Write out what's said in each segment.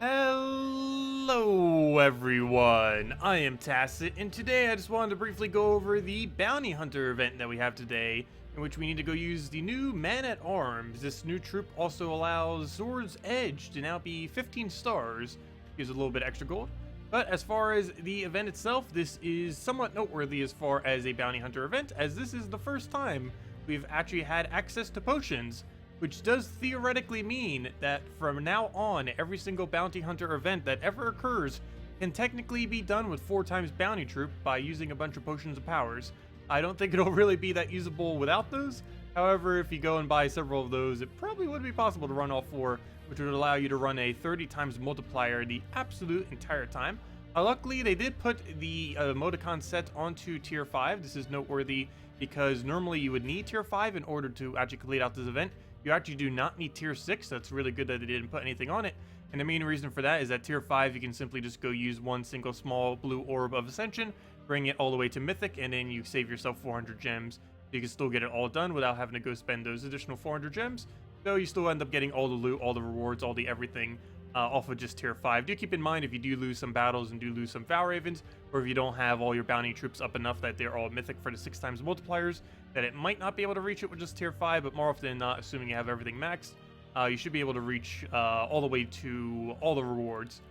Hello everyone, I am Tacet, and today I just wanted to briefly go over the Bounty Hunter event that we have today, in which we need to go use the new Man-at-Arms. This new troop also allows Sword's Edge to now be 15 stars, gives a little bit extra gold. But as far as the event itself, this is somewhat noteworthy as far as a Bounty Hunter event, as this is the first time we've actually had access to potions, which does theoretically mean that from now on, every single bounty hunter event that ever occurs can technically be done with 4 times bounty troop by using a bunch of potions of powers. I don't think it'll really be that usable without those. However, if you go and buy several of those, it probably would be possible to run all 4, which would allow you to run a 30 times multiplier the absolute entire time. Luckily, they did put the emoticon set onto tier 5. This is noteworthy because normally you would need tier 5 in order to actually complete out this event. You actually do not need tier 6, that's really good that they didn't put anything on it. And the main reason for that is that tier 5, you can simply just go use one single small blue orb of Ascension, bring it all the way to Mythic, and then you save yourself 400 gems. You can still get it all done without having to go spend those additional 400 gems. So you still end up getting all the loot, all the rewards, all the everything off of just tier 5. Do keep in mind if you do lose some battles and do lose some Vow Ravens, or if you don't have all your bounty troops up enough that they're all Mythic for the 6 times multipliers, that it might not be able to reach it with just tier 5, but more often than not, assuming you have everything maxed, you should be able to reach all the way to all the rewards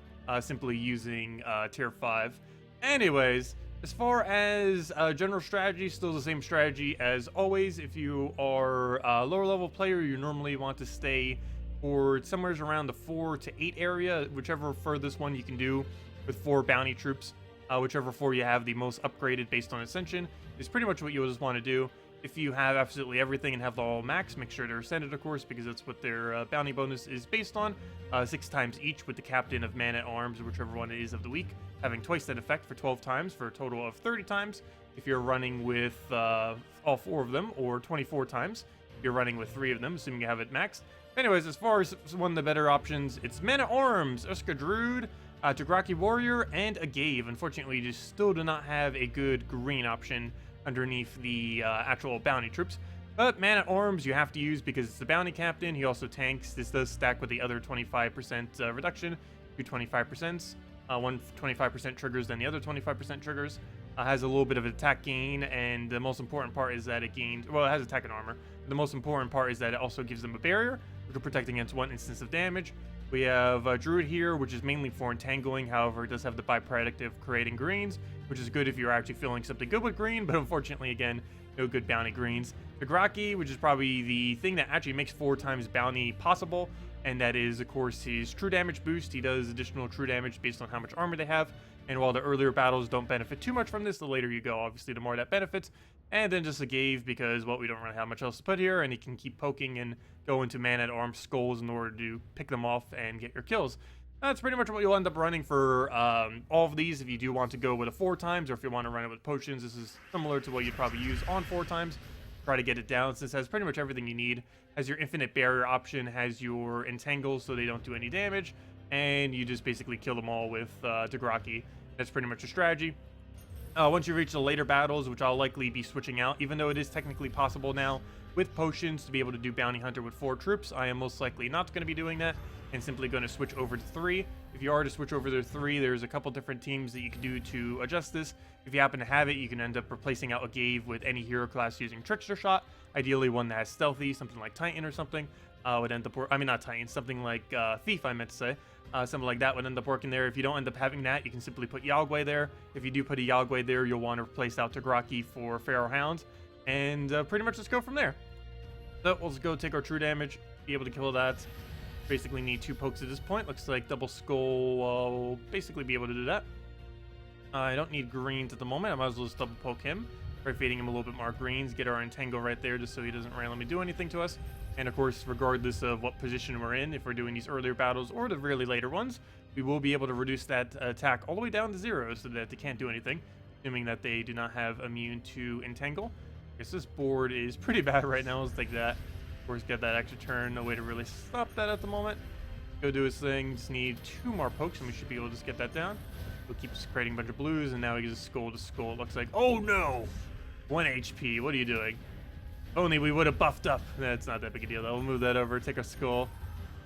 simply using tier 5. Anyways, as far as general strategy, still the same strategy as always. If you are a lower level player, you normally want to stay for somewhere around the 4 to 8 area, whichever furthest one you can do with 4 bounty troops. Whichever 4 you have the most upgraded based on Ascension is pretty much what you'll just want to do. If you have absolutely everything and have the all max, make sure they're ascended, of course, because that's what their bounty bonus is based on. 6 times each with the captain of Man-at-Arms, whichever one it is of the week, having twice that effect for 12 times for a total of 30 times. If you're running with all 4 of them, or 24 times, if you're running with 3 of them, assuming you have it maxed. Anyways, as far as one of the better options, it's Man-at-Arms, Uska Druid, Tagraki Warrior, and a Gave. Unfortunately, you just still do not have a good green option underneath the actual bounty troops. But Man-at-Arms you have to use because it's the bounty captain. He also tanks. This does stack with the other 25% reduction to 25%. One 25% triggers, then the other 25% triggers. Has a little bit of attack gain, and the most important part is that it gains, well, it has attack and armor. The most important part is that it also gives them a barrier, which will protect against 1 instance of damage. We have Druid here, which is mainly for entangling. However, it does have the byproduct of creating greens, which is good if you're actually feeling something good with green, but unfortunately, again, no good bounty greens. Tagraki, which is probably the thing that actually makes 4 times bounty possible, and that is, of course, his true damage boost. He does additional true damage based on how much armor they have. And while the earlier battles don't benefit too much from this, the later you go, obviously, the more that benefits. And then just a Gave because, well, we don't really have much else to put here, and he can keep poking and go into Man-at-Arms skulls in order to pick them off and get your kills. That's pretty much what you'll end up running for all of these if you do want to go with a 4 times, or if you want to run it with potions. This is similar to what you'd probably use on 4 times. Try to get it down since it has pretty much everything you need. Has your infinite barrier option, has your entangle so they don't do any damage, and you just basically kill them all with Tagraki. That's pretty much your strategy. Once you reach the later battles, which I'll likely be switching out, even though it is technically possible now with potions to be able to do Bounty Hunter with 4 troops, I am most likely not going to be doing that and simply going to switch over to 3. If you are to switch over to 3, there's a couple different teams that you can do to adjust this. If you happen to have it, you can end up replacing out a Gave with any hero class using Trickster Shot, ideally one that has Stealthy, something like Titan or something. Would end up, I mean, not Titan, something like Thief, I meant to say. Something like that would end up working there. If you don't end up having that, you can simply put Yagwe there. If you do put a Yagwe there, you'll want to replace out Tagraki for Pharaoh Hound, and pretty much just go from there. So we'll just go take our true damage, be able to kill that. Basically need 2 pokes at this point. Looks like Double Skull will basically be able to do that. I don't need greens at the moment. I might as well just double poke him. Try feeding him a little bit more greens. Get our entangle right there just so he doesn't randomly do anything to us. And of course, regardless of what position we're in, if we're doing these earlier battles or the really later ones, we will be able to reduce that attack all the way down to 0 so that they can't do anything, assuming that they do not have immune to entangle. I guess this board is pretty bad right now. Let's take that. Of course, get that extra turn. No way to really stop that at the moment. Go do his thing. Just need 2 more pokes and we should be able to just get that down. We'll keep creating a bunch of blues, and now he gets skull to skull. It looks like, oh no! 1 HP. What are you doing? Only we would have buffed up. That's not that big a deal, though. We'll move that over, take our skull.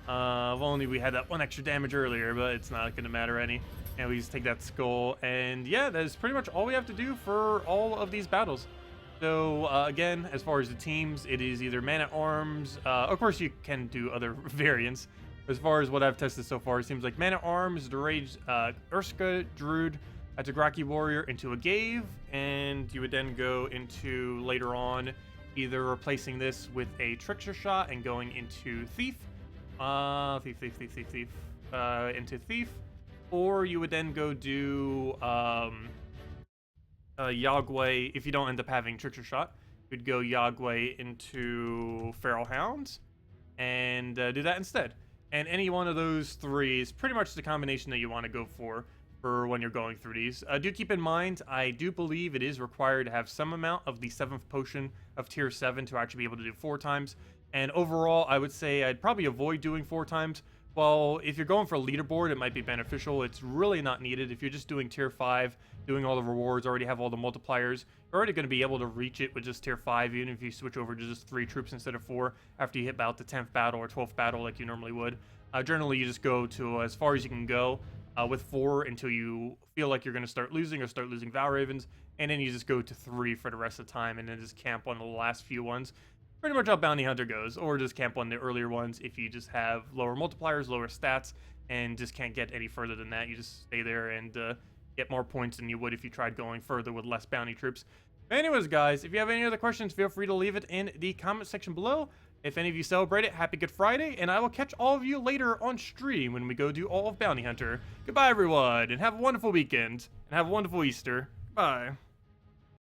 If only we had that one extra damage earlier, but it's not going to matter any. And we just take that skull, and yeah, that is pretty much all we have to do for all of these battles. So again, as far as the teams, it is either Man-at-Arms. Of course, you can do other variants. As far as what I've tested so far, it seems like Man-at-Arms, Deranged Urska, Druid, a Tagraki Warrior into a Gave, and you would then go into, later on, either replacing this with a Trickster Shot and going into Thief, into Thief, or you would then go do Yagway. If you don't end up having Trickster Shot, you'd go Yagway into Feral Hounds and do that instead. And any one of those three is pretty much the combination that you want to go for when you're going through these. Do keep in mind, I do believe it is required to have some amount of the 7th potion of tier 7 to actually be able to do 4 times. And overall, I would say I'd probably avoid doing 4 times. Well, if you're going for a leaderboard, it might be beneficial. It's really not needed. If you're just doing tier 5, doing all the rewards, already have all the multipliers, you're already going to be able to reach it with just tier 5, even if you switch over to just 3 troops instead of 4 after you hit about the 10th battle or 12th battle like you normally would. Generally, you just go to as far as you can go with 4 until you feel like you're going to start losing Val Ravens, and then you just go to 3 for the rest of the time, and then just camp on the last few ones. Pretty much how Bounty Hunter goes, or just camp on the earlier ones if you just have lower multipliers, lower stats, and just can't get any further than that. You just stay there and get more points than you would if you tried going further with less bounty troops. Anyways, guys, if you have any other questions, feel free to leave it in the comment section below. If any of you celebrate it, happy Good Friday, and I will catch all of you later on stream when we go do all of Bounty Hunter. Goodbye, everyone, and have a wonderful weekend, and have a wonderful Easter. Bye.